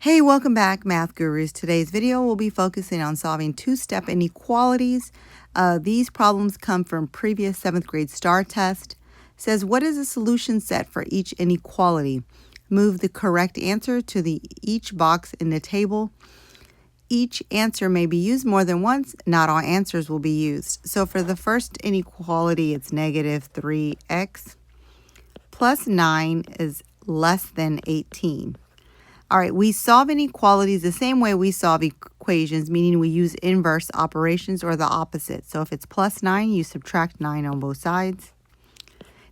Hey, welcome back, Math Gurus. Today's video will be focusing on solving two-step inequalities. These problems come from previous 7th grade STAAR test. It says, what is the solution set for each inequality? Move the correct answer to each box in the table. Each answer may be used more than once. Not all answers will be used. So for the first inequality, it's negative 3x plus 9 is less than 18. All right, we solve inequalities the same way we solve equations, meaning we use inverse operations or the opposite. So if it's plus 9, you subtract 9 on both sides.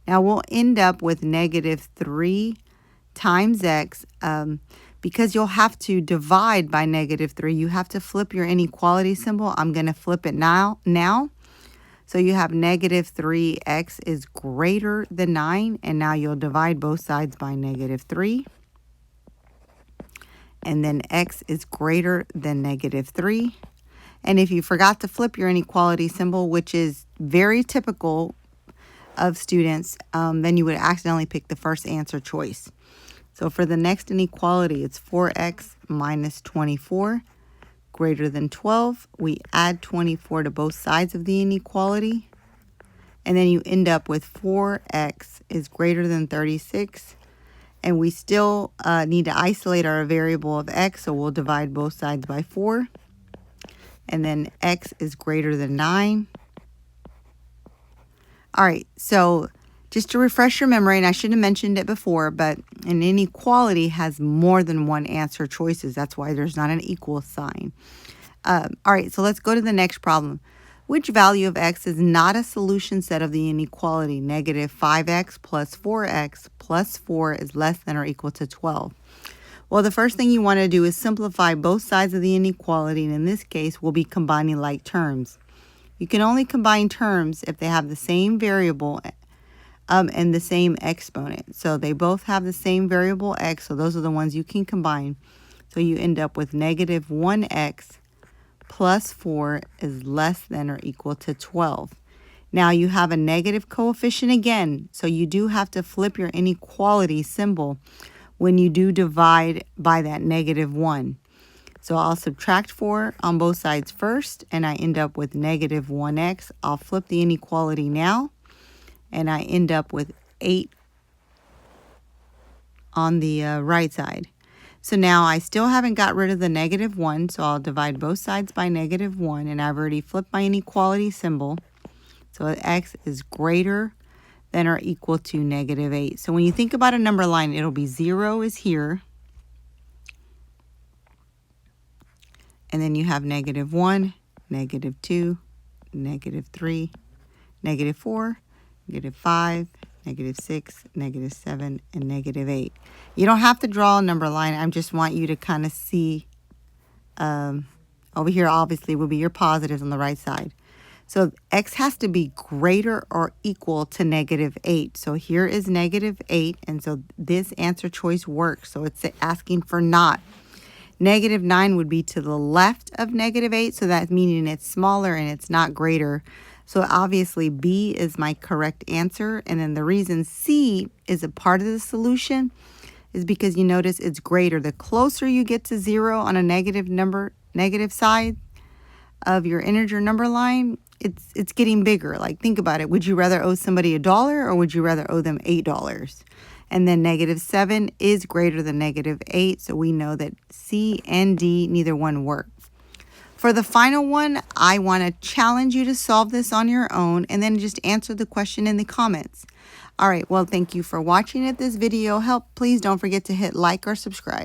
Now we'll end up with negative 3 times x. Because you'll have to divide by negative 3, you have to flip your inequality symbol. I'm going to flip it now. So you have negative 3x is greater than 9, and now you'll divide both sides by negative 3. And then x is greater than negative 3. And if you forgot to flip your inequality symbol, which is very typical of students, then you would accidentally pick the first answer choice. So for the next inequality, it's 4x minus 24 greater than 12. We add 24 to both sides of the inequality. And then you end up with 4x is greater than 36. And we still need to isolate our variable of x, so we'll divide both sides by 4. And then x is greater than 9. All right, so just to refresh your memory, and I should have mentioned it before, but an inequality has more than one answer choices. That's why there's not an equal sign. All right, so let's go to the next problem. Which value of x is not a solution set of the inequality? Negative 5x plus 4x plus 4 is less than or equal to 12. Well, the first thing you want to do is simplify both sides of the inequality, and in this case, we'll be combining like terms. You can only combine terms if they have the same variable and the same exponent. So they both have the same variable x, so those are the ones you can combine. So you end up with negative 1x plus 4 is less than or equal to 12. Now you have a negative coefficient again, so you do have to flip your inequality symbol when you do divide by that negative 1. So I'll subtract 4 on both sides first, and I end up with negative 1x. I'll flip the inequality now, and I end up with 8 on the right side. So now I still haven't got rid of the negative 1, so I'll divide both sides by negative 1, and I've already flipped my inequality symbol. So x is greater than or equal to negative 8. So when you think about a number line, it'll be 0 is here, and then you have negative 1, negative 2, negative 3, negative 4, negative 5, negative 6, negative 7, and negative 8. You don't have to draw a number line. I just want you to kind of see over here, obviously, will be your positives on the right side. So x has to be greater or equal to negative 8. So here is negative 8, and so this answer choice works. So it's asking for not. Negative 9 would be to the left of negative 8, so that's meaning it's smaller and it's not greater. So obviously B is my correct answer, and then the reason C is a part of the solution is because you notice it's greater. The closer you get to 0 on a negative side of your integer number line, it's getting bigger. Like, think about it. Would you rather owe somebody $1 or would you rather owe them $8? And then negative 7 is greater than negative 8, so we know that C and D, neither one work. For the final one, I want to challenge you to solve this on your own and then just answer the question in the comments. All right, well, thank you for watching. If this video helped, please don't forget to hit like or subscribe.